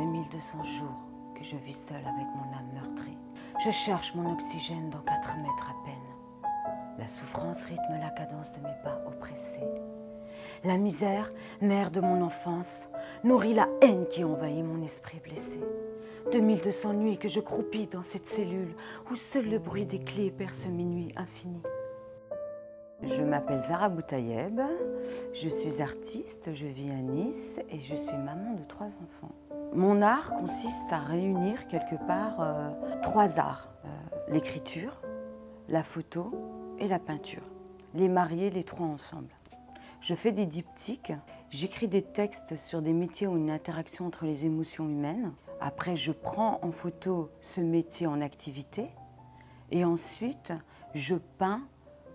2200 jours que je vis seule avec mon âme meurtrie. Je cherche mon oxygène dans 4 mètres à peine. La souffrance rythme la cadence de mes pas oppressés. La misère, mère de mon enfance, nourrit la haine qui envahit mon esprit blessé. 2200 nuits que je croupis dans cette cellule où seul le bruit des clés perce minuit infini. Je m'appelle Zahra Boutayeb, je suis artiste, je vis à Nice et je suis maman de 3 enfants. Mon art consiste à réunir quelque part 3 arts, l'écriture, la photo et la peinture. Les marier les 3 ensemble. Je fais des diptyques, j'écris des textes sur des métiers ou une interaction entre les émotions humaines. Après, je prends en photo ce métier en activité et ensuite, je peins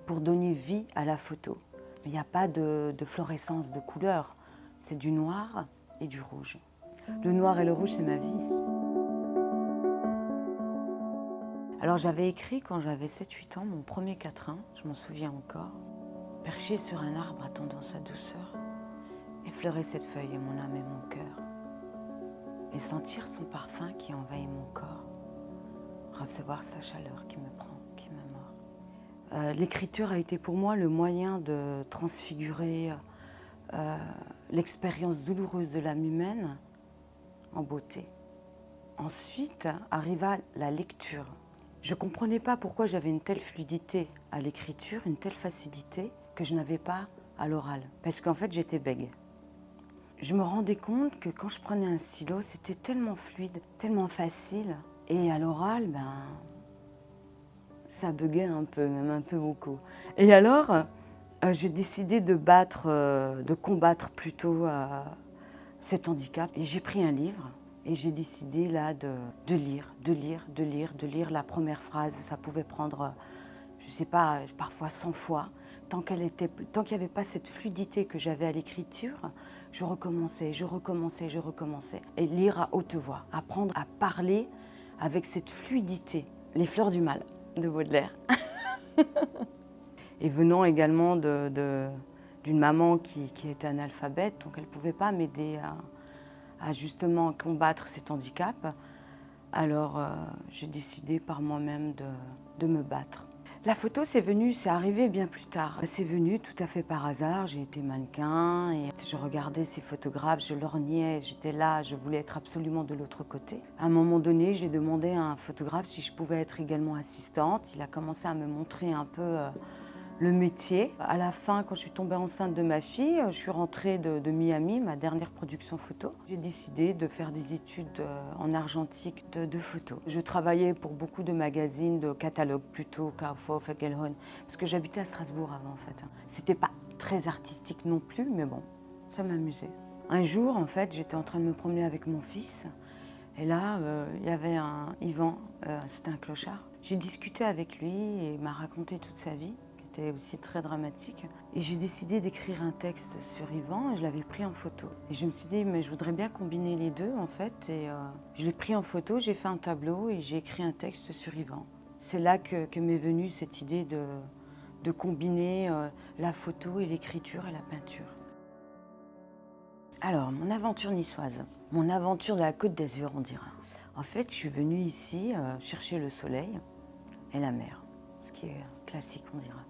pour donner vie à la photo. Mais il n'y a pas de fluorescence de couleurs, c'est du noir et du rouge. Le noir et le rouge, c'est ma vie. Alors j'avais écrit quand j'avais 7-8 ans mon premier quatrain, je m'en souviens encore. Perché sur un arbre attendant sa douceur, effleurer cette feuille et mon âme et mon cœur, et sentir son parfum qui envahit mon corps, recevoir sa chaleur qui me prend, qui m'amore. L'écriture a été pour moi le moyen de transfigurer l'expérience douloureuse de l'âme humaine en beauté. Ensuite arriva la lecture. Je ne comprenais pas pourquoi j'avais une telle fluidité à l'écriture, une telle facilité que je n'avais pas à l'oral, parce qu'en fait j'étais bègue. Je me rendais compte que quand je prenais un stylo, c'était tellement fluide, tellement facile, et à l'oral, ça buguait un peu, même un peu beaucoup. Et alors, j'ai décidé de combattre plutôt cet handicap, et j'ai pris un livre. Et j'ai décidé là de lire la première phrase. Ça pouvait prendre, je ne sais pas, parfois 100 fois. Tant qu'il n'y avait pas cette fluidité que j'avais à l'écriture, je recommençais. Et lire à haute voix, apprendre à parler avec cette fluidité. Les fleurs du mal de Baudelaire. Et venant également d'une maman qui était analphabète, donc elle ne pouvait pas m'aider à justement combattre cet handicap. Alors j'ai décidé par moi-même de me battre. La photo, c'est arrivé bien plus tard. C'est venu tout à fait par hasard. J'ai été mannequin et je regardais ces photographes, je lorgnais, j'étais là, je voulais être absolument de l'autre côté. À un moment donné, j'ai demandé à un photographe si je pouvais être également assistante. Il a commencé à me montrer un peu le métier. À la fin, quand je suis tombée enceinte de ma fille, je suis rentrée de Miami, ma dernière production photo. J'ai décidé de faire des études en argentique de photo. Je travaillais pour beaucoup de magazines, de catalogues plutôt, Kaufhof, Egelhon, parce que j'habitais à Strasbourg avant en fait. C'était pas très artistique non plus, mais bon, ça m'amusait. Un jour, en fait, j'étais en train de me promener avec mon fils, et là, il y avait Yvan, c'était un clochard. J'ai discuté avec lui et il m'a raconté toute sa vie. C'était aussi très dramatique. Et j'ai décidé d'écrire un texte sur Yvan et je l'avais pris en photo. Et je me suis dit, mais je voudrais bien combiner les deux en fait. Et je l'ai pris en photo, j'ai fait un tableau et j'ai écrit un texte sur Yvan. C'est là que m'est venue cette idée de combiner la photo et l'écriture et la peinture. Alors, mon aventure niçoise, mon aventure de la Côte d'Azur, on dira. En fait, je suis venue ici chercher le soleil et la mer, ce qui est classique, on dira.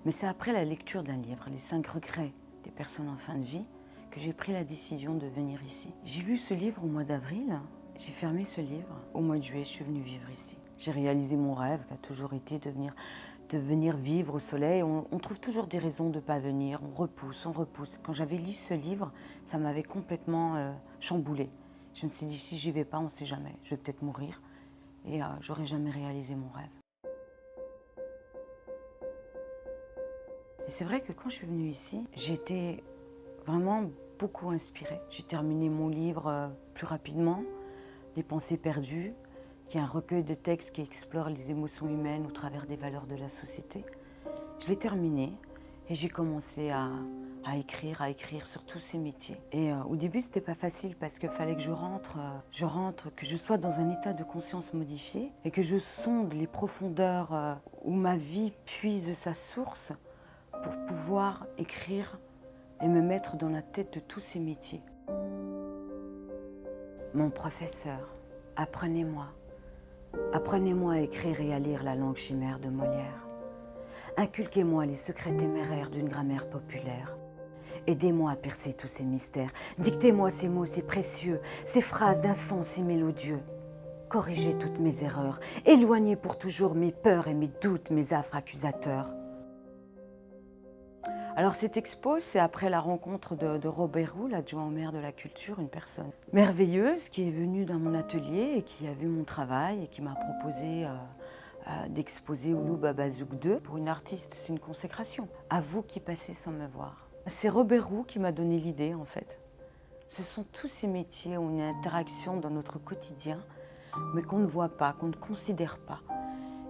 Mais c'est après la lecture d'un livre, Les 5 regrets des personnes en fin de vie, que j'ai pris la décision de venir ici. J'ai lu ce livre au mois d'avril, j'ai fermé ce livre. Au mois de juillet, je suis venue vivre ici. J'ai réalisé mon rêve, qui a toujours été de venir vivre au soleil. On trouve toujours des raisons de ne pas venir, on repousse. Quand j'avais lu ce livre, ça m'avait complètement chamboulée. Je me suis dit, si j'y vais pas, on ne sait jamais, je vais peut-être mourir et j'aurais jamais réalisé mon rêve. Et c'est vrai que quand je suis venue ici, j'ai été vraiment beaucoup inspirée. J'ai terminé mon livre plus rapidement, Les pensées perdues, qui est un recueil de textes qui explore les émotions humaines au travers des valeurs de la société. Je l'ai terminé et j'ai commencé à écrire sur tous ces métiers. Et au début, c'était pas facile parce qu'il fallait que je rentre, que je sois dans un état de conscience modifié et que je sonde les profondeurs où ma vie puise sa source pour pouvoir écrire et me mettre dans la tête de tous ces métiers. Mon professeur, apprenez-moi. Apprenez-moi à écrire et à lire la langue chimère de Molière. Inculquez-moi les secrets téméraires d'une grammaire populaire. Aidez-moi à percer tous ces mystères. Dictez-moi ces mots si précieux, ces phrases d'un son si mélodieux. Corrigez toutes mes erreurs. Éloignez pour toujours mes peurs et mes doutes, mes affres accusateurs. Alors cette expo, c'est après la rencontre de Robert Roux, l'adjoint au maire de la culture, une personne merveilleuse qui est venue dans mon atelier et qui a vu mon travail et qui m'a proposé d'exposer Ouhlou Babazouk 2. Pour une artiste, c'est une consécration. À vous qui passez sans me voir. C'est Robert Roux qui m'a donné l'idée en fait. Ce sont tous ces métiers où il y a une interaction dans notre quotidien, mais qu'on ne voit pas, qu'on ne considère pas.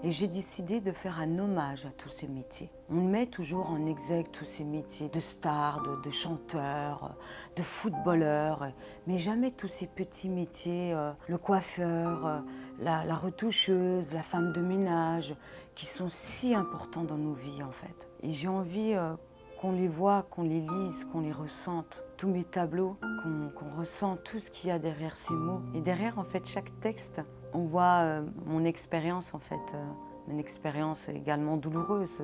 Et j'ai décidé de faire un hommage à tous ces métiers. On met toujours en exergue tous ces métiers de stars, de chanteurs, de footballeurs, mais jamais tous ces petits métiers, le coiffeur, la retoucheuse, la femme de ménage, qui sont si importants dans nos vies en fait. Et j'ai envie qu'on les voit, qu'on les lise, qu'on les ressente. Tous mes tableaux, qu'on ressent tout ce qu'il y a derrière ces mots. Et derrière en fait chaque texte, on voit mon expérience en fait, une expérience également douloureuse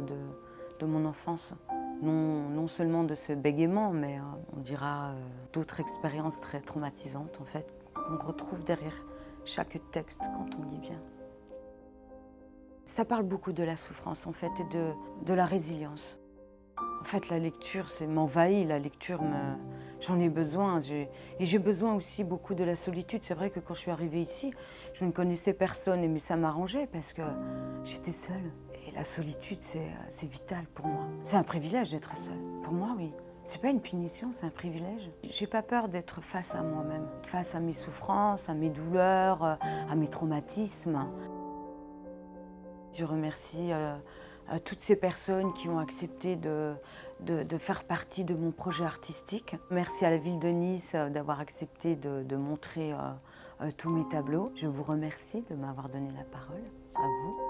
de mon enfance. Non seulement de ce bégaiement, mais on dira d'autres expériences très traumatisantes en fait, qu'on retrouve derrière chaque texte quand on lit bien. Ça parle beaucoup de la souffrance en fait et de la résilience. En fait, la lecture m'envahit, la lecture, j'en ai besoin. Et j'ai besoin aussi beaucoup de la solitude. C'est vrai que quand je suis arrivée ici, je ne connaissais personne, mais ça m'arrangeait parce que j'étais seule. Et la solitude, c'est vital pour moi. C'est un privilège d'être seule. Pour moi, oui. C'est pas une punition, c'est un privilège. J'ai pas peur d'être face à moi-même, face à mes souffrances, à mes douleurs, à mes traumatismes. Je remercie toutes ces personnes qui ont accepté de faire partie de mon projet artistique. Merci à la ville de Nice d'avoir accepté de montrer tous mes tableaux. Je vous remercie de m'avoir donné la parole. À vous.